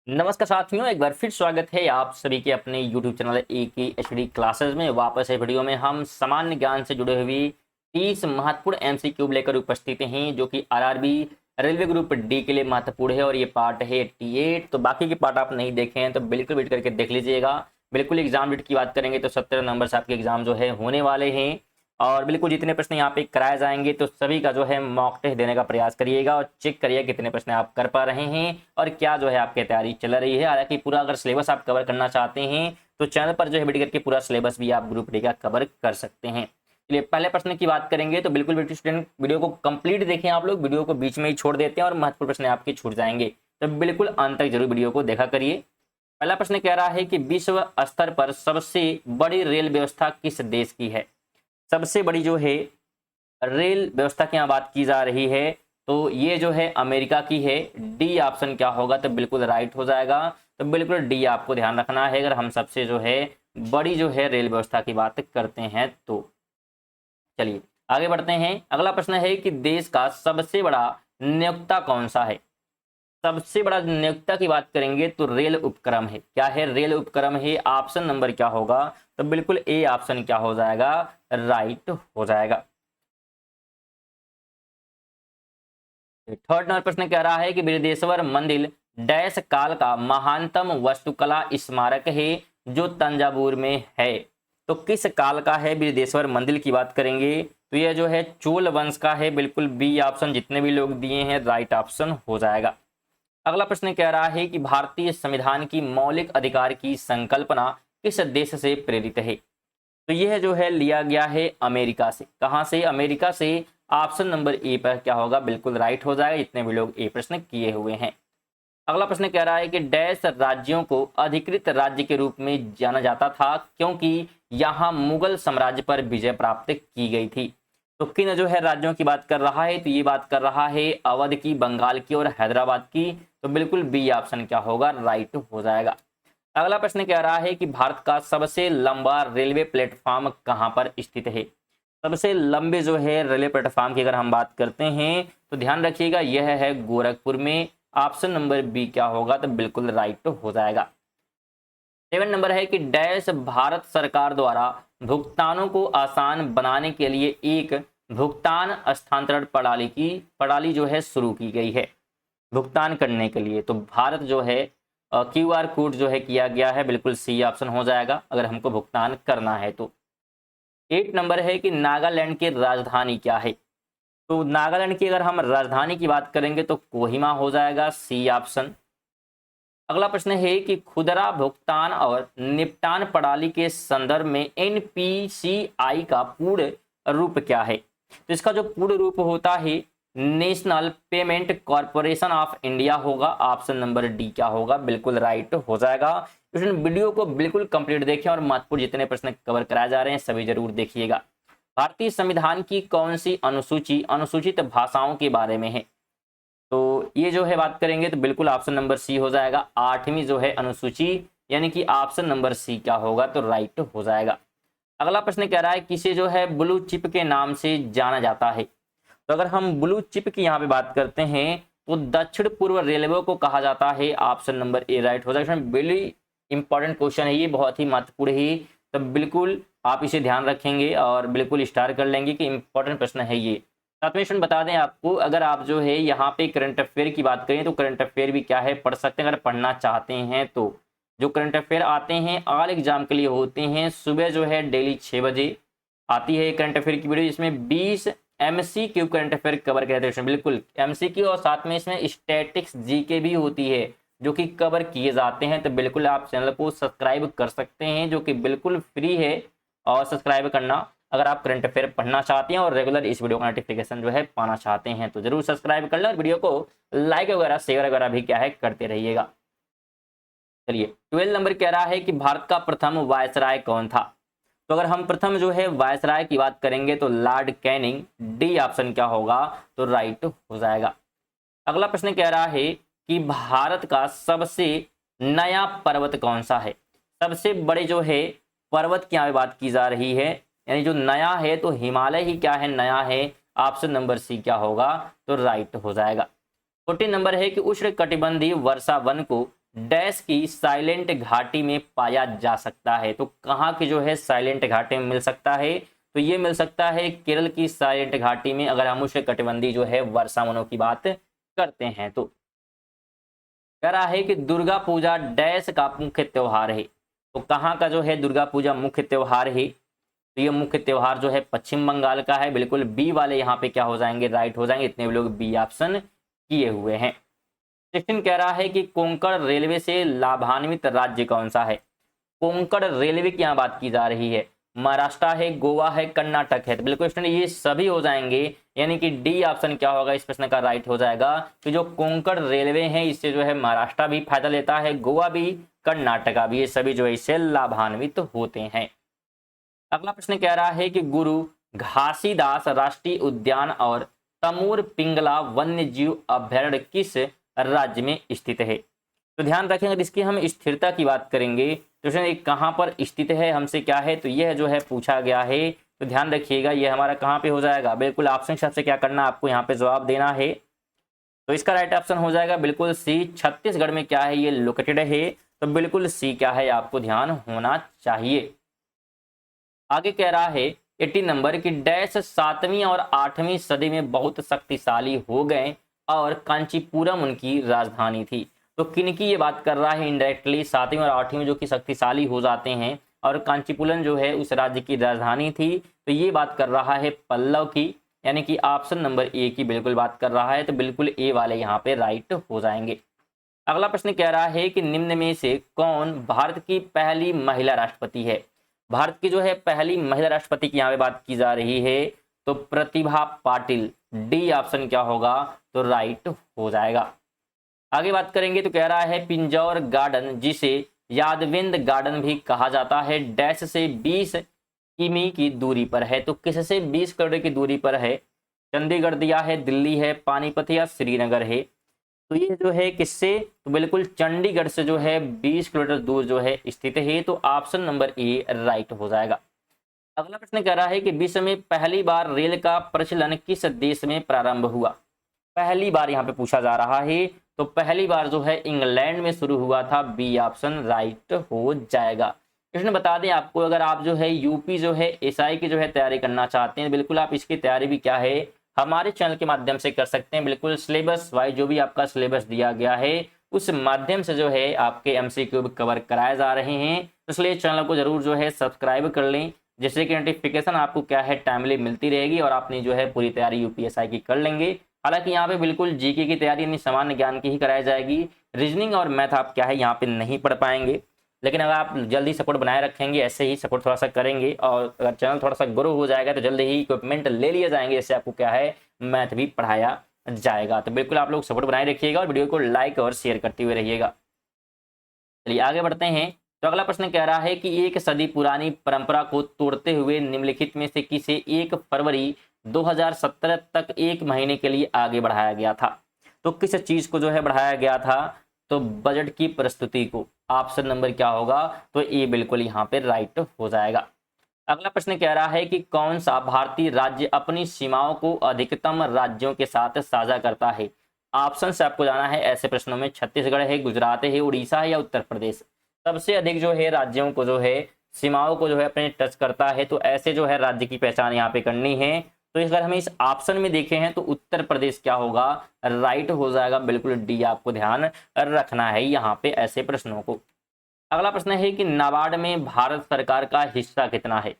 नमस्कार साथियों, एक बार फिर स्वागत है आप सभी के अपने YouTube चैनल AKHD क्लासेस में। वापस है वीडियो में हम सामान्य ज्ञान से जुड़े हुए 30 महत्वपूर्ण MCQ लेकर उपस्थित हैं, जो कि RRB रेलवे ग्रुप डी के लिए महत्वपूर्ण है। और ये पार्ट है 88। तो बाकी के पार्ट आप नहीं देखे हैं तो बिल्कुल वेट करके देख लीजिएगा। बिल्कुल एग्जाम डेट की बात करेंगे तो 17 नवंबर से आपके एग्जाम जो है होने वाले हैं। और बिल्कुल जितने प्रश्न यहाँ पे कराए जाएंगे तो सभी का जो है मॉक टेस्ट देने का प्रयास करिएगा और चेक करिए कितने प्रश्न आप कर पा रहे हैं और क्या जो है आपकी तैयारी चल रही है। हालांकि पूरा अगर सिलेबस आप कवर करना चाहते हैं तो चैनल पर जो है वीडियो करके पूरा सिलेबस भी आप ग्रुप डी का कवर कर सकते हैं। चलिए पहले प्रश्न की बात करेंगे तो बिल्कुल बेटी स्टूडेंट वीडियो को कंप्लीट देखें। आप लोग वीडियो को बीच में ही छोड़ देते हैं और महत्वपूर्ण प्रश्न आपके छूट जाएंगे, तो बिल्कुल अंत तक जरूर वीडियो को देखा करिए। पहला प्रश्न कह रहा है कि विश्व स्तर पर सबसे बड़ी रेल व्यवस्था किस देश की है। सबसे बड़ी जो है रेल व्यवस्था की यहाँ बात की जा रही है तो ये जो है अमेरिका की है। डी ऑप्शन क्या होगा, तो बिल्कुल राइट हो जाएगा। तो बिल्कुल डी आपको ध्यान रखना है अगर हम सबसे जो है बड़ी जो है रेल व्यवस्था की बात करते हैं तो। चलिए आगे बढ़ते हैं। अगला प्रश्न है कि देश का सबसे बड़ा नियोक्ता कौन सा है। सबसे बड़ा नियोक्ता की बात करेंगे तो रेल उपक्रम है। क्या है, रेल उपक्रम है। ऑप्शन नंबर क्या होगा, तो बिल्कुल ए ऑप्शन क्या हो जाएगा, राइट हो जाएगा। थर्ड नंबर प्रश्न कह रहा है कि बृहदेश्वर मंदिर डैश काल का महानतम वास्तुकला स्मारक है जो तंजावुर में है। तो किस काल का है बृहदेश्वर मंदिर की बात करेंगे तो यह जो है चोल वंश का है। बिल्कुल बी ऑप्शन जितने भी लोग दिए हैं राइट ऑप्शन हो जाएगा। अगला प्रश्न कह रहा है कि भारतीय संविधान की मौलिक अधिकार की संकल्पना किस देश से प्रेरित है। तो यह जो है लिया गया है अमेरिका से। कहां से, अमेरिका से। ऑप्शन नंबर ए पर क्या होगा, बिल्कुल राइट हो जाएगा जितने भी लोग ए प्रश्न किए हुए हैं। अगला प्रश्न कह रहा है कि डैश राज्यों को अधिकृत राज्य के रूप में जाना जाता था क्योंकि यहां मुगल साम्राज्य पर विजय प्राप्त की गई थी। तो किन जो है राज्यों की बात कर रहा है, तो ये बात कर रहा है अवध की, बंगाल की और हैदराबाद की। तो बिल्कुल बी ऑप्शन क्या होगा, राइट हो जाएगा। अगला प्रश्न कह रहा है कि भारत का सबसे लंबा रेलवे प्लेटफॉर्म कहां पर स्थित है। सबसे लंबे जो है रेलवे प्लेटफॉर्म की अगर हम बात करते हैं तो ध्यान रखिएगा यह है गोरखपुर में। ऑप्शन नंबर बी क्या होगा, तो बिल्कुल राइट हो जाएगा। 7 नंबर है कि डैश भारत सरकार द्वारा भुगतानों को आसान बनाने के लिए एक भुगतान स्थानांतरण प्रणाली जो है शुरू की गई है भुगतान करने के लिए। तो भारत जो है QR कोड जो है किया गया है। बिल्कुल सी ऑप्शन हो जाएगा अगर हमको भुगतान करना है तो। 8 नंबर है कि नागालैंड की राजधानी क्या है। तो नागालैंड की अगर हम राजधानी की बात करेंगे तो कोहिमा हो जाएगा, सी ऑप्शन। अगला प्रश्न है कि खुदरा भुगतान और निपटान प्रणाली के संदर्भ में NPCI का पूर्ण रूप क्या है। तो इसका जो पूर्ण रूप होता है national payment corporation of India होगा। ऑप्शन नंबर डी क्या होगा, बिल्कुल राइट हो जाएगा। वीडियो को बिल्कुल कंप्लीट देखें और महत्वपूर्ण जितने प्रश्न कवर कराए जा रहे हैं सभी जरूर देखिएगा। भारतीय संविधान की कौन सी अनुसूची अनुसूचित भाषाओं के बारे में है। तो ये जो है बात करेंगे तो बिल्कुल ऑप्शन नंबर सी हो जाएगा। 8वीं जो है अनुसूची, यानी कि ऑप्शन नंबर सी क्या होगा, तो राइट हो जाएगा। अगला प्रश्न कह रहा है किसे जो है ब्लू चिप के नाम से जाना जाता है। तो अगर हम ब्लू चिप की यहाँ पे बात करते हैं तो दक्षिण पूर्व रेलवे को कहा जाता है। ऑप्शन नंबर ए राइट हो जाएगा। वेरी इंपॉर्टेंट क्वेश्चन है ये, बहुत ही महत्वपूर्ण है। तो बिल्कुल आप इसे ध्यान रखेंगे और बिल्कुल स्टार कर लेंगे कि इंपॉर्टेंट प्रश्न है ये। साथ में बता दें आपको, अगर आप जो है यहाँ पे करंट अफेयर की बात करें तो करंट अफेयर भी क्या है पढ़ सकते हैं अगर पढ़ना चाहते हैं तो। जो करंट अफेयर आते हैं ऑल एग्जाम के लिए होते हैं, सुबह जो है डेली 6 बजे आती है करंट अफेयर की वीडियो, जिसमें 20 MCQ करंट अफेयर कवर करते हैं। बिल्कुल MCQ और साथ में इसमें स्टैटिक्स GK भी होती है जो कि कवर किए जाते हैं। तो बिल्कुल आप चैनल को सब्सक्राइब कर सकते हैं जो कि बिल्कुल फ्री है। और सब्सक्राइब करना अगर आप करंट अफेयर पढ़ना चाहते हैं और रेगुलर इस वीडियो का नोटिफिकेशन जो है पाना चाहते हैं तो जरूर सब्सक्राइब कर लें और वीडियो को लाइक वगैरह शेयर वगैरह भी क्या है करते रहिएगा। चलिए 12 नंबर कह रहा है कि भारत का प्रथम वायसराय कौन था। तो अगर हम प्रथम जो है वायसराय की बात करेंगे तो लॉर्ड कैनिंग। डी ऑप्शन क्या होगा, तो राइट हो जाएगा। अगला प्रश्न कह रहा है कि भारत का सबसे नया पर्वत कौन सा है। सबसे बड़े जो है पर्वत की यहाँ पे बात की जा रही है, यानी जो नया है तो हिमालय ही क्या है नया है। ऑप्शन नंबर सी क्या होगा, तो राइट हो जाएगा। 14 नंबर है कि उष्ण कटिबंधीय वर्षा वन को डैश की साइलेंट घाटी में पाया जा सकता है। तो कहाँ की जो है साइलेंट घाटी में मिल सकता है? तो ये मिल सकता है केरल की साइलेंट घाटी में, अगर हम उष्णकटिबंधीय जो है वर्षा वनों की बात करते हैं। तो कह रहा है कि दुर्गा पूजा डैश का मुख्य त्योहार है। तो कहाँ का जो है दुर्गा पूजा मुख्य त्योहार है? तो ये मुख्य त्योहार जो है पश्चिम बंगाल का है। बिल्कुल बी वाले यहाँ पे क्या हो जाएंगे, राइट हो जाएंगे। इतने लोग बी ऑप्शन किए हुए हैं। 16 कह रहा है कि कोंकण रेलवे से लाभान्वित राज्य कौन सा है? कोंकण रेलवे की यहाँ बात की जा रही है। महाराष्ट्र है, गोवा है, कर्नाटक है। तो बिल्कुल स्टूडेंट ये सभी हो जाएंगे, यानी कि डी ऑप्शन क्या होगा इस प्रश्न का राइट हो जाएगा। तो जो कोंकण रेलवे है इससे जो है महाराष्ट्र भी फायदा लेता है, गोवा भी, कर्नाटका भी, ये सभी जो है इससे लाभान्वित होते हैं। अगला प्रश्न कह रहा है कि गुरु घासीदास राष्ट्रीय उद्यान और तमूर पिंगला वन्य जीव अभ्यारण्य किस राज्य में स्थित है? तो ध्यान रखें, अगर इसकी हम स्थिरता की बात करेंगे तो ये कहाँ पर स्थित है, हमसे क्या है, तो यह जो है पूछा गया है। तो ध्यान रखिएगा ये हमारा कहाँ पे हो जाएगा, बिल्कुल ऑप्शन हिसाब से क्या करना आपको यहाँ पे जवाब देना है। तो इसका राइट ऑप्शन हो जाएगा बिल्कुल सी, छत्तीसगढ़ में क्या है ये लोकेटेड है। तो बिल्कुल सी क्या है आपको ध्यान होना चाहिए। आगे कह रहा है 18 नंबर की डैश 7वीं और 8वीं सदी में बहुत शक्तिशाली हो गए और कांचीपुरम उनकी राजधानी थी। तो किनकी ये बात कर रहा है इनडायरेक्टली, 7वीं और 8वीं में जो कि शक्तिशाली हो जाते हैं और कांचीपुरम जो है उस राज्य की राजधानी थी। तो ये बात कर रहा है पल्लव की, यानी कि ऑप्शन नंबर ए की बिल्कुल बात कर रहा है। तो बिल्कुल ए वाले यहाँ पे राइट हो जाएंगे। अगला प्रश्न कह रहा है कि निम्न में से कौन भारत की पहली महिला राष्ट्रपति है? भारत की जो है पहली महिला राष्ट्रपति की यहाँ पे बात की जा रही है। तो प्रतिभा पाटिल, डी ऑप्शन क्या होगा, तो राइट हो जाएगा। आगे बात करेंगे तो कह रहा है पिंजौर गार्डन, जिसे यादविंद गार्डन भी कहा जाता है, डैश से 20 किमी की दूरी पर है। तो किससे 20 किलोमीटर की दूरी पर है? चंडीगढ़ दिया है, दिल्ली है, पानीपत या श्रीनगर है। तो ये जो है किससे, तो बिल्कुल चंडीगढ़ से जो है 20 किलोमीटर दूर जो है स्थित है। तो ऑप्शन नंबर ए राइट हो जाएगा। अगला प्रश्न कह रहा है कि विश्व में पहली बार रेल का प्रचलन किस देश में प्रारंभ हुआ? पहली बार यहाँ पे पूछा जा रहा है। तो पहली बार जो है इंग्लैंड में शुरू हुआ था, बी ऑप्शन राइट हो जाएगा। इसने बता दें आपको, अगर आप जो है यूपी जो है एसआई की जो है तैयारी करना चाहते हैं, बिल्कुल आप इसकी तैयारी भी क्या है हमारे चैनल के माध्यम से कर सकते हैं। बिल्कुल सिलेबस वाइज जो भी आपका सिलेबस दिया गया है उस माध्यम से जो है आपके एमसीक्यू कवर कराए जा रहे हैं। तो इसलिए चैनल को जरूर जो है सब्सक्राइब कर लें, जिससे कि नोटिफिकेशन आपको क्या है टाइमली मिलती रहेगी और आपने जो है पूरी तैयारी यूपीएसआई की कर लेंगे। हालांकि यहाँ पे बिल्कुल जीके की तैयारी यानी सामान्य ज्ञान की ही कराई जाएगी, रीजनिंग और मैथ आप क्या है यहाँ पे नहीं पढ़ पाएंगे। लेकिन अगर आप जल्दी सपोर्ट बनाए रखेंगे, ऐसे ही सपोर्ट थोड़ा सा करेंगे और अगर चैनल थोड़ा सा ग्रो हो जाएगा तो जल्दी ही इक्विपमेंट ले लिए जाएंगे, इससे आपको क्या है मैथ भी पढ़ाया जाएगा। तो बिल्कुल आप लोग सपोर्ट बनाए रखिएगा और वीडियो को लाइक और शेयर करते हुए रहिएगा। चलिए आगे बढ़ते हैं। तो अगला प्रश्न कह रहा है कि एक सदी पुरानी परंपरा को तोड़ते हुए निम्नलिखित में से किसे 1 फरवरी 2017 तक 1 महीने के लिए आगे बढ़ाया गया था? तो किस चीज को जो है बढ़ाया गया था? तो बजट की प्रस्तुति को। ऑप्शन नंबर क्या होगा, तो ए बिल्कुल यहाँ पे राइट हो जाएगा। अगला प्रश्न कह रहा है कि कौन सा भारतीय राज्य अपनी सीमाओं को अधिकतम राज्यों के साथ साझा करता है? ऑप्शन से आपको जाना है ऐसे प्रश्नों में, छत्तीसगढ़ है, गुजरात है, उड़ीसा है या उत्तर प्रदेश। सबसे अधिक जो है राज्यों को जो है सीमाओं को जो है अपने टच करता है, तो ऐसे जो है राज्य की पहचान यहाँ पे करनी है। तो अगर हमें इस ऑप्शन में देखे हैं तो उत्तर प्रदेश क्या होगा, राइट हो जाएगा। बिल्कुल डी आपको ध्यान रखना है यहाँ पे ऐसे प्रश्नों को। अगला प्रश्न है कि नाबार्ड में भारत सरकार का हिस्सा कितना है?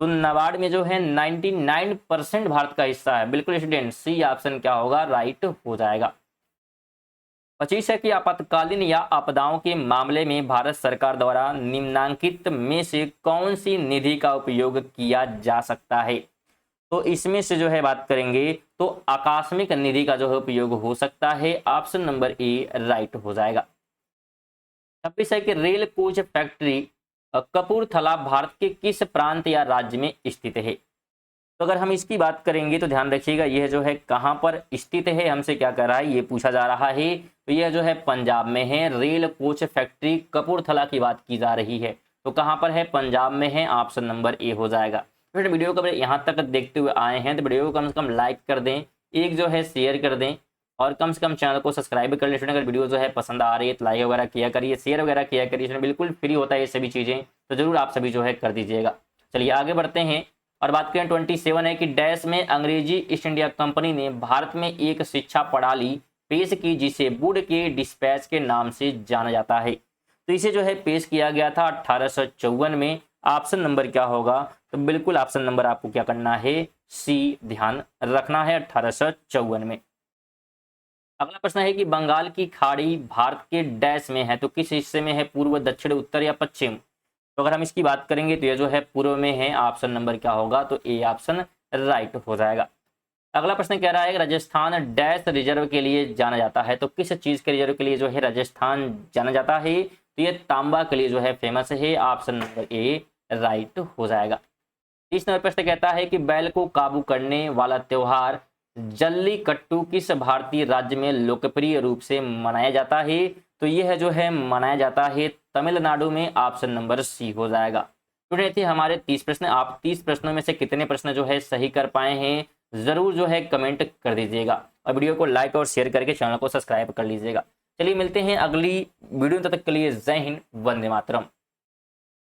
तो नाबार्ड में जो है 99% भारत का हिस्सा है। बिल्कुल स्टूडेंट सी ऑप्शन क्या होगा, राइट हो जाएगा। 25 है कि आपातकालीन या आपदाओं के मामले में भारत सरकार द्वारा निम्नांकित में से कौन सी निधि का उपयोग किया जा सकता है? तो इसमें से जो है बात करेंगे तो आकस्मिक निधि का जो है उपयोग हो सकता है। ऑप्शन नंबर ए राइट हो जाएगा। 26 है कि rail coach factory Kapurthala Bharat के किस प्रांत या राज्य में स्थित है? तो अगर हम इसकी बात करेंगे तो ध्यान रखिएगा यह जो है कहाँ पर स्थित है, हमसे क्या कर रहा है ये पूछा जा रहा है। तो यह जो है पंजाब में है, रेल कोच फैक्ट्री कपूरथला की बात की जा रही है। तो कहाँ पर है, पंजाब में है। ऑप्शन नंबर ए हो जाएगा। फिर वीडियो को यहाँ तक देखते हुए आए हैं तो वीडियो को कम से कम लाइक कर दें, एक जो है शेयर कर दें और कम से कम चैनल को सब्सक्राइब कर ले स्टूडेंट। अगर वीडियो जो है पसंद आ रही है तो लाइक वगैरह किया करिए, शेयर वगैरह किया करिए स्टूडेंट, बिल्कुल फ्री होता है ये सभी चीज़ें, तो जरूर आप सभी जो है कर दीजिएगा। चलिए आगे बढ़ते हैं और बात करें 27 है कि डैश में अंग्रेजी ईस्ट इंडिया कंपनी ने भारत में एक शिक्षा प्रणाली पेश की जिसे वुड के डिस्पैच के नाम से जाना जाता है। तो इसे जो है पेश किया गया था 1854 में। ऑप्शन नंबर क्या होगा? तो बिल्कुल ऑप्शन नंबर आपको क्या करना है, सी ध्यान रखना है, 1854 में। अगला प्रश्न है कि बंगाल की खाड़ी भारत के डैश में है, तो किस हिस्से में है? पूर्व, दक्षिण, उत्तर या पश्चिम? तो अगर हम इसकी बात करेंगे तो ये जो है पूर्व में है। ऑप्शन नंबर क्या होगा? तो ए ऑप्शन राइट हो जाएगा। अगला प्रश्न कह रहा है कि राजस्थान डैश रिजर्व के लिए जाना जाता है, तो किस चीज के रिजर्व के लिए जो है राजस्थान जाना जाता है? तो ये तांबा के लिए जो है फेमस है। ऑप्शन नंबर ए राइट हो जाएगा। 30 नंबर प्रश्न कहता है कि बैल को काबू करने वाला त्योहार जल्लीकट्टू किस भारतीय राज्य में लोकप्रिय रूप से मनाया जाता है? तो यह जो है मनाया जाता है तमिलनाडु में। ऑप्शन नंबर सी हो जाएगा। स्टूडेंट थे हमारे 30 प्रश्न। आप 30 प्रश्नों में से कितने प्रश्न जो है सही कर पाए हैं जरूर जो है कमेंट कर दीजिएगा और वीडियो को लाइक और शेयर करके चैनल को सब्सक्राइब कर लीजिएगा। चलिए मिलते हैं अगली वीडियो, तब तक के लिए जय हिंद, वंदे मातरम।